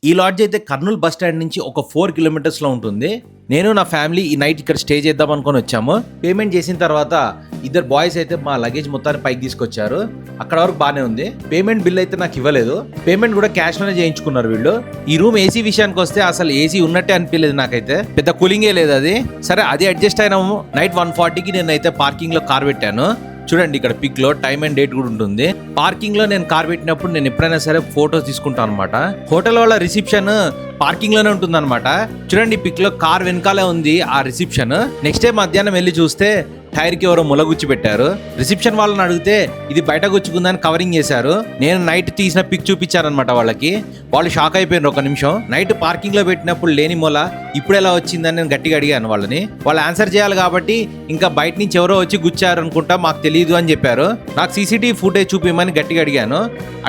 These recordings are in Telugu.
ఈ లాడ్జ్ అయితే కర్నూలు బస్ స్టాండ్ నుంచి ఒక 4 కిలోమీటర్స్లో ఉంటుంది. నేను నా ఫ్యామిలీ ఈ నైట్ ఇక్కడ స్టే చేద్దాం అనుకొని వచ్చాము. పేమెంట్ చేసిన తర్వాత ఇద్దరు బాయ్స్ అయితే మా లగేజ్ మొత్తాన్ని పైకి తీసుకొచ్చారు. అక్కడ వరకు బాగానే ఉంది. పేమెంట్ బిల్ అయితే నాకు ఇవ్వలేదు. పేమెంట్ కూడా క్యాష్ లోనే చేయించుకున్నారు వీళ్ళు. ఈ రూమ్ ఏసీ విషయానికి వస్తే అసలు ఏసీ ఉన్నట్టే అనిపించలేదు నాకైతే. పెద్ద కూలింగే లేదు అది. సరే అది అడ్జస్ట్ అయినాము. నైట్ 1:40కి నేనైతే పార్కింగ్ లో కార్ పెట్టాను. చూడండి ఇక్కడ పిక్ లో టైం అండ్ డేట్ కూడా ఉంటుంది. పార్కింగ్ లో నేను కార్ పెట్టినప్పుడు నేను ఎప్పుడైనా సరే ఫోటోస్ తీసుకుంటాను అనమాట. హోటల్ వాళ్ళ రిసెప్షన్ పార్కింగ్ లోనే ఉంటుంది అనమాట. చూడండి పిక్ లో కార్ వెనకాలే ఉంది ఆ రిసెప్షన్. నెక్స్ట్ డే మధ్యాహ్నం వెళ్ళి చూస్తే టైర్ కి ఎవరో ములగుచ్చి పెట్టారు. రిసెప్షన్ వాళ్ళని అడిగితే ఇది బయట గుచ్చుకుందని కవరింగ్ చేశారు. నేను నైట్ తీసిన పిక్ చూపించారనమాట వాళ్ళకి. వాళ్ళు షాక్ అయిపోయారు ఒక నిమిషం. నైట్ పార్కింగ్ లో పెట్టినప్పుడు లేని మొల ఇప్పుడు ఎలా వచ్చిందని నేను గట్టిగా అడిగాను వాళ్ళని. వాళ్ళు ఆన్సర్ చేయాలి కాబట్టి ఇంకా బయట నుంచి ఎవరో వచ్చి గుచ్చారు అనుకుంటా, మాకు తెలియదు అని చెప్పారు. నాకు సీసీటీవీ ఫుటేజ్ చూపించమని గట్టిగా అడిగాను.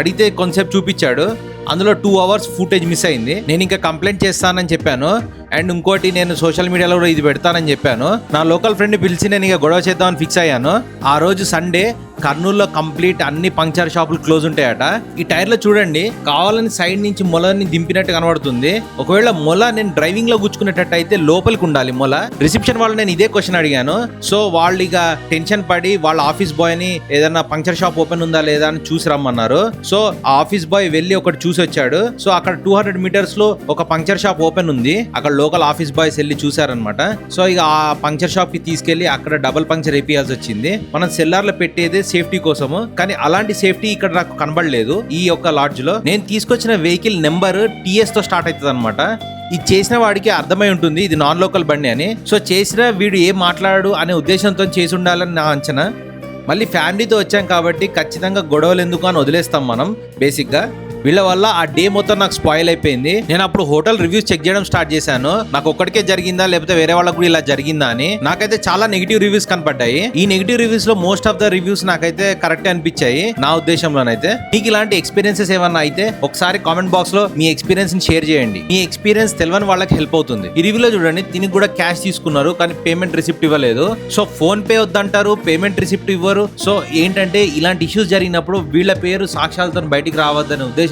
అడిగితే కొంతసేపు చూపించాడు. అందులో 2 hours ఫుటేజ్ మిస్ అయింది. నేను ఇంకా కంప్లైంట్ చేస్తానని చెప్పాను. అండ్ ఇంకోటి నేను సోషల్ మీడియాలో కూడా ఇది పెడతానని చెప్పాను. నా లోకల్ ఫ్రెండ్ పిలిచి నేను ఇక గొడవ చేద్దామని ఫిక్స్ అయ్యాను. ఆ రోజు సండే కర్నూలులో కంప్లీట్ అన్ని పంక్చర్ షాపులు క్లోజ్ ఉంటాయట. ఈ టైర్ లో చూడండి కావాలని సైడ్ నుంచి మొలని దింపినట్టు కనబడుతుంది. ఒకవేళ మొల నేను డ్రైవింగ్ లో గుచ్చుకునేటట్టు అయితే లోపలికి ఉండాలి మొల. రిసెప్షన్ వాళ్ళు నేను ఇదే క్వశ్చన్ అడిగాను. సో వాళ్ళు ఇక టెన్షన్ పడి వాళ్ళ ఆఫీస్ బాయ్ ని ఏదైనా పంక్చర్ షాప్ ఓపెన్ ఉందా లేదా అని చూసి రమ్మన్నారు. సో ఆ ఆఫీస్ బాయ్ వెళ్ళి ఒకటి చూసి వచ్చాడు. సో అక్కడ 200 meters లో ఒక పంక్చర్ షాప్ ఓపెన్ ఉంది. అక్కడ లోకల్ ఆఫీస్ బాయ్స్ వెళ్ళి చూసారనమాట. సో ఇక ఆ పంక్చర్ షాప్ కి తీసుకెళ్లి అక్కడ డబుల్ పంక్చర్ వేపియాల్సి వచ్చింది. మనం సెల్లార్ లో పెట్టేది సేఫ్టీ కోసము, కానీ అలాంటి సేఫ్టీ ఇక్కడ నాకు కనబడలేదు ఈ యొక్క లాడ్జ్ లో. నేను తీసుకొచ్చిన వెహికల్ నెంబర్ TS తో స్టార్ట్ అవుతుంది అనమాట. ఇది చేసిన వాడికి అర్థమై ఉంటుంది ఇది నాన్ లోకల్ బండి అని. సో చేసిన వీడు ఏం మాట్లాడు అనే ఉద్దేశంతో చేసి ఉండాలని నా అంచనా. మళ్ళీ ఫ్యామిలీతో వచ్చాం కాబట్టి ఖచ్చితంగా గొడవలు ఎందుకు అని వదిలేస్తాం మనం బేసిక్ గా. వీళ్ళ వల్ల ఆ డే మొత్తం నాకు స్పాయిల్ అయిపోయింది. నేను అప్పుడు హోటల్ రివ్యూస్ చెక్ చేయడం స్టార్ట్ చేశాను. నాకు ఒక్కడికే జరిగిందా లేకపోతే వేరే వాళ్ళకి కూడా ఇలా జరిగిందా అని. నాకైతే చాలా నెగిటివ్ రివ్యూస్ కనపడ్డాయి. ఈ నెగిటివ్ రివ్యూస్ లో మోస్ట్ ఆఫ్ ద రివ్యూస్ నాకైతే కరెక్ట్ అనిపించాయి నా ఉద్దేశంలోనైతే. మీకు ఇలాంటి ఎక్స్పీరియన్సెస్ ఏమన్నా అయితే ఒకసారి కామెంట్ బాక్స్ లో మీ ఎక్స్పీరియన్స్ ని షేర్ చేయండి. మీ ఎక్స్పీరియన్స్ తెలియని వాళ్ళకి హెల్ప్ అవుతుంది. ఈ రివ్యూలో చూడండి దీనికి కూడా క్యాష్ తీసుకున్నారు కానీ పేమెంట్ రిసిప్ట్ ఇవ్వలేదు. సో ఫోన్ పే వద్దంటారు, పేమెంట్ రిసిప్ట్ ఇవ్వరు. సో ఏంటంటే ఇలాంటి ఇష్యూస్ జరిగినప్పుడు వీళ్ళ పేరు సాక్ష్యాలతో బయటికి రావద్దనే ఉద్దేశంతో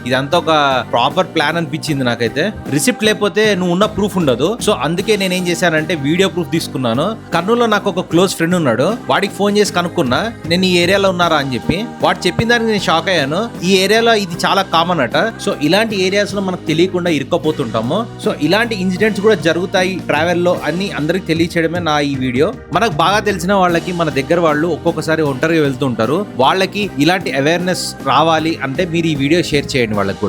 ఇదంతా ఒక ప్రాపర్ ప్లాన్ అనిపించింది నాకైతే. రిసిప్ట్ లేకపోతే నువ్వు ఉన్న ప్రూఫ్ ఉండదు. సో అందుకే నేను ఏం చేశానంటే వీడియో ప్రూఫ్ తీసుకున్నాను. కర్నూలులో నాకు ఒక క్లోజ్ ఫ్రెండ్ ఉన్నాడు. వాడికి ఫోన్ చేసి కనుక్కున్నా నేను ఈ ఏరియాలో ఉన్నారా అని చెప్పి. వాడు చెప్పిన దానికి నేను షాక్ అయ్యాను. ఈ ఏరియాలో ఇది చాలా కామన్ అట. సో ఇలాంటి ఏరియాస్ లో మనకు తెలియకుండా ఇరుక్కపోతుంటాము. సో ఇలాంటి ఇన్సిడెంట్స్ కూడా జరుగుతాయి ట్రావెల్ లో అని అందరికి తెలియచేయడమే నా ఈ వీడియో. మనకు బాగా తెలిసిన వాళ్ళకి మన దగ్గర వాళ్ళు ఒక్కొక్కసారి ఒంటరిగా వెళ్తుంటారు. వాళ్ళకి ఇలాంటి అవేర్నెస్ రావాలి అంటే మీరు ఈ వీడియో షేర్ చేయండి వాళ్ళకి కూడా.